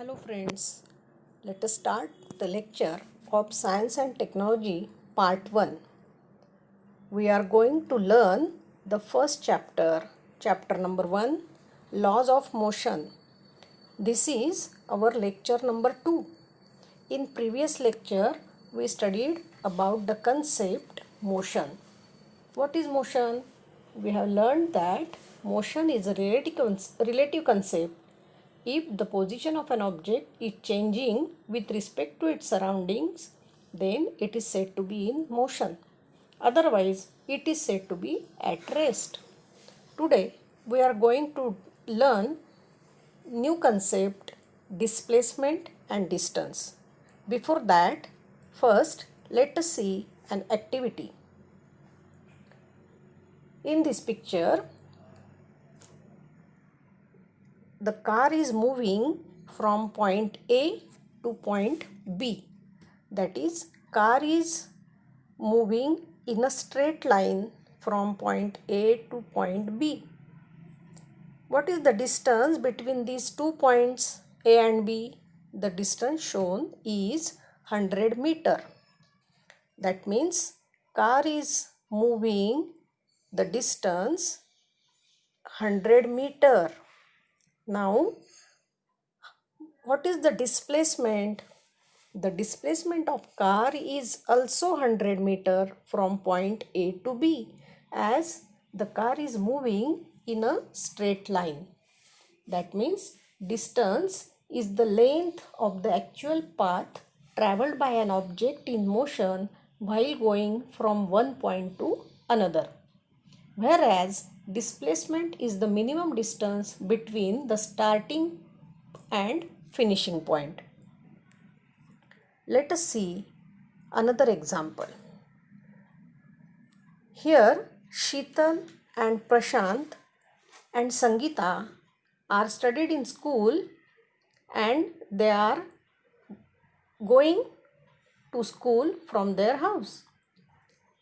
Hello friends, let us start the lecture of Science and Technology Part 1. We are going to learn the first chapter, chapter number 1, Laws of Motion. This is our lecture number 2. In previous lecture, we studied about the concept motion. What is motion? We have learned that motion is a relative concept. If the position of an object is changing with respect to its surroundings, then it is said to be in motion. Otherwise, it is said to be at rest. Today, we are going to learn new concept, displacement and distance. Before that, first let us see an activity. In this picture, the car is moving from point A to point B. That is, car is moving in a straight line from point A to point B. What is the distance between these 2 points A and B? The distance shown is 100 meter. That means car is moving the distance 100 meter. Now, what is the displacement? The displacement of car is also 100 meter from point A to B, as the car is moving in a straight line. That means distance is the length of the actual path traveled by an object in motion while going from one point to another. Whereas displacement is the minimum distance between the starting and finishing point. Let us see another example. Here, Sheetal and Prashant and Sangeeta are studied in school and they are going to school from their house.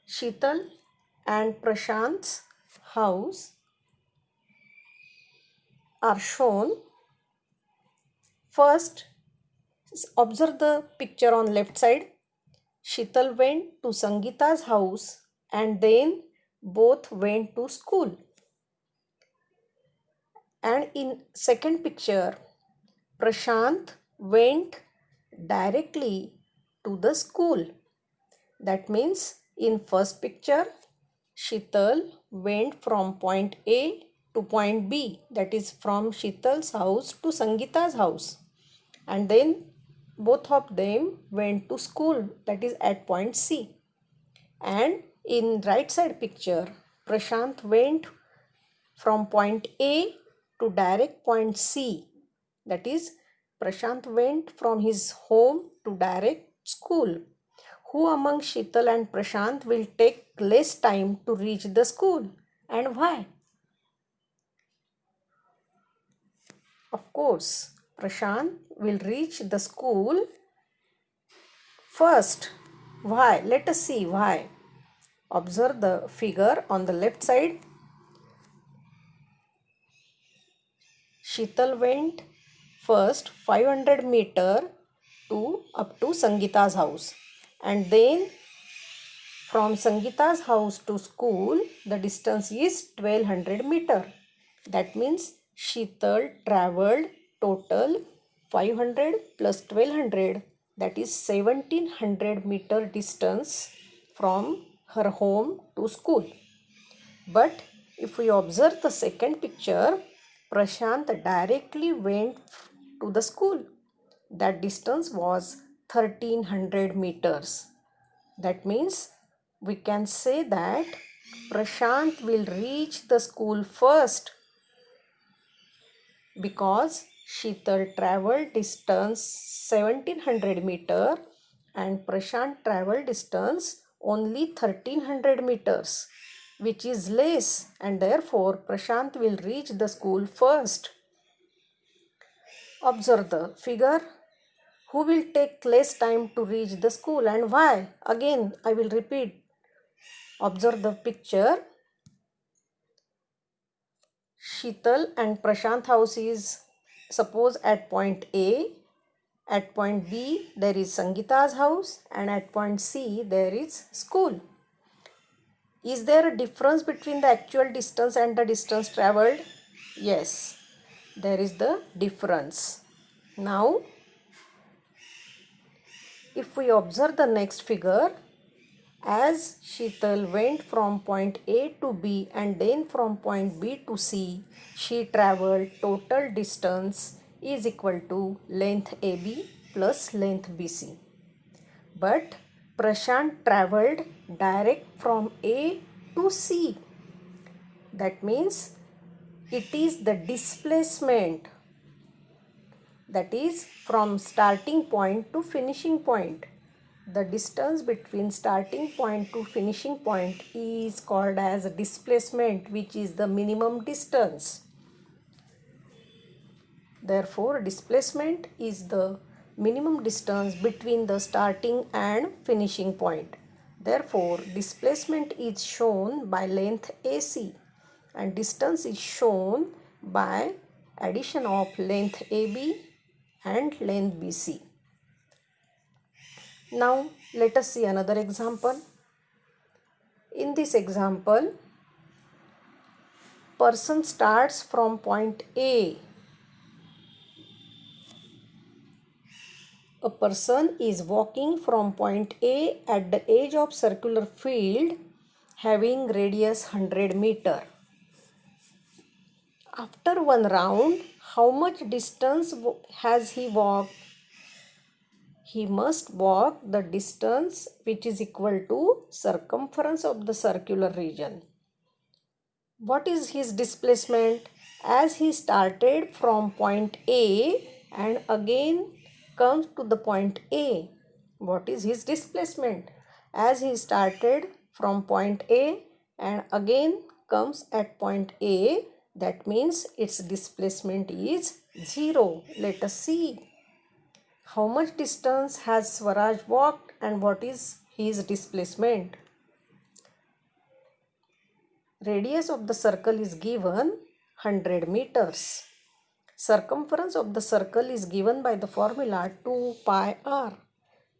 Sheetal and Prashant's house are shown. First, observe the picture on left side. Sheetal went to Sangeeta's house and then both went to school. And in second picture, Prashant went directly to the school. That means in first picture, Sheetal went from point A to point B, that is from Sheetal's house to Sangeeta's house. And then both of them went to school, that is at point C. And in right side picture, Prashant went from point A to direct point C. That is, Prashant went from his home to direct school. Who among Sheetal and Prashant will take less time to reach the school and why? Of course, Prashant will reach the school first. Why? Let us see why. Observe the figure on the left side. Sheetal went first 500 meter up to Sangeeta's house, and then from Sangeeta's house to school the distance is 1200 meter. That means Sheetal traveled total 500 plus 1200, that is 1700 meter distance from her home to school. But if we observe the second picture, Prashant directly went to the school. That distance was 1300 meters. That means we can say that Prashant will reach the school first because Sheetal traveled distance 1700 meter and Prashant traveled distance only 1300 meters, which is less, and therefore Prashant will reach the school first. Observe the figure. Who will take less time to reach the school and why? Again, I will repeat. Observe the picture. Sheetal and Prashant house is suppose at point A At point B, there is Sangeeta's house, and at point C, there is school. Is there a difference between the actual distance and the distance traveled? Yes, there is the difference. Now, if we observe the next figure, as Sheetal went from point A to B and then from point B to C, she travelled total distance is equal to length AB plus length BC. But Prashant travelled direct from A to C. That means it is the displacement, that is from starting point to finishing point. The distance between starting point to finishing point is called as displacement, which is the minimum distance. Therefore, displacement is the minimum distance between the starting and finishing point. Therefore, displacement is shown by length AC and distance is shown by addition of length AB and length BC. Now, let us see another example. In this example, person starts from point A. A person is walking from point A at the edge of circular field having radius 100 meter. After one round, how much distance has he walked? He must walk the distance which is equal to circumference of the circular region. What is his displacement? As he started from point A and again comes to the point A, what is his displacement? As he started from point A and again comes at point A, that means its displacement is 0. Let us see. How much distance has Swaraj walked and what is his displacement? Radius of the circle is given 100 meters. Circumference of the circle is given by the formula 2 pi r.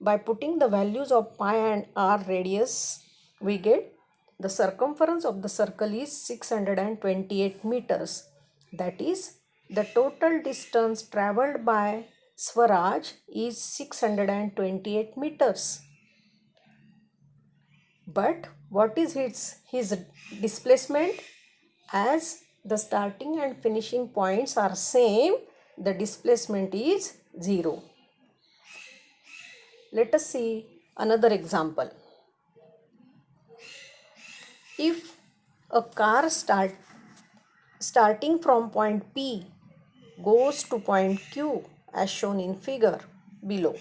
By putting the values of pi and r radius, we get the circumference of the circle is 628 meters. That is, the total distance travelled by Swaraj is 628 meters. But what is his displacement? As the starting and finishing points are same, the displacement is 0. Let us see another example. If a car starting from point P goes to point Q as shown in figure below.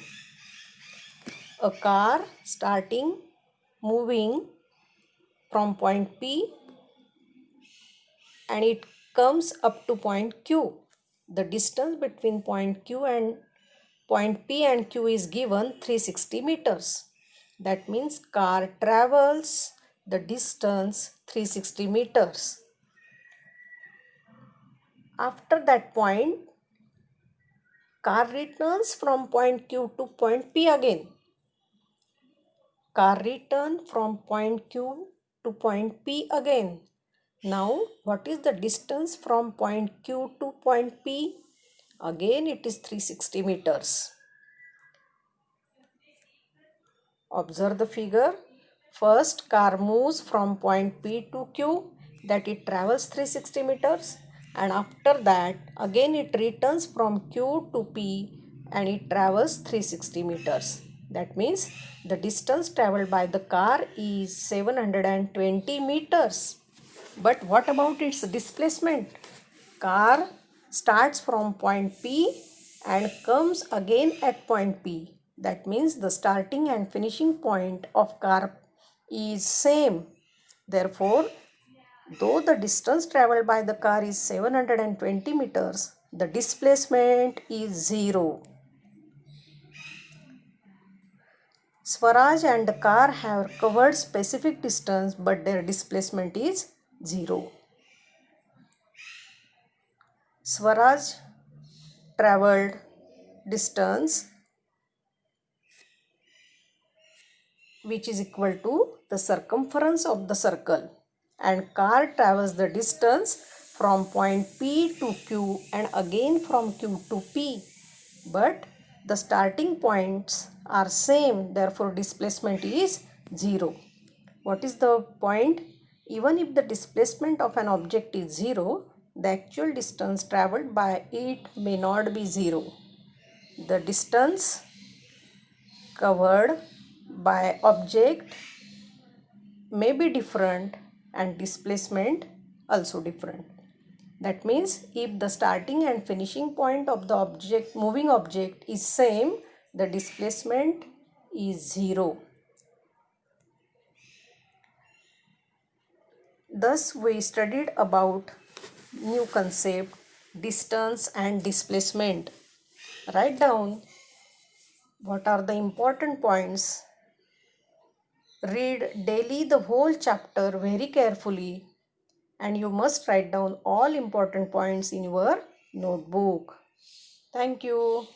A car moving from point P and it comes up to point Q. The distance between point Q and point P and Q is given 360 meters. That means car travels the distance 360 meters. After that point, car returns from point Q to point P again. Car return from point Q to point P again. Now, what is the distance from point Q to point P? Again, it is 360 meters. Observe the figure. First, car moves from point P to Q, that it travels 360 meters. And after that, again it returns from Q to P and it travels 360 meters. That means the distance traveled by the car is 720 meters. But what about its displacement? Car starts from point P and comes again at point P. That means the starting and finishing point of car is same. Therefore, though the distance traveled by the car is 720 meters, the displacement is 0. Swaraj and the car have covered specific distance, but their displacement is 0. Swaraj traveled distance which is equal to the circumference of the circle, and car travels the distance from point P to Q and again from Q to P, but the starting points are same, therefore displacement is 0. What is the point? Even if the displacement of an object is 0, the actual distance traveled by it may not be 0. The distance covered by object may be different and displacement also different. That means if the starting and finishing point of the object, moving object, is same, the displacement is 0. Thus we studied about new concept, distance and displacement. Write down what are the important points. Read daily the whole chapter very carefully, and you must write down all important points in your notebook. Thank you.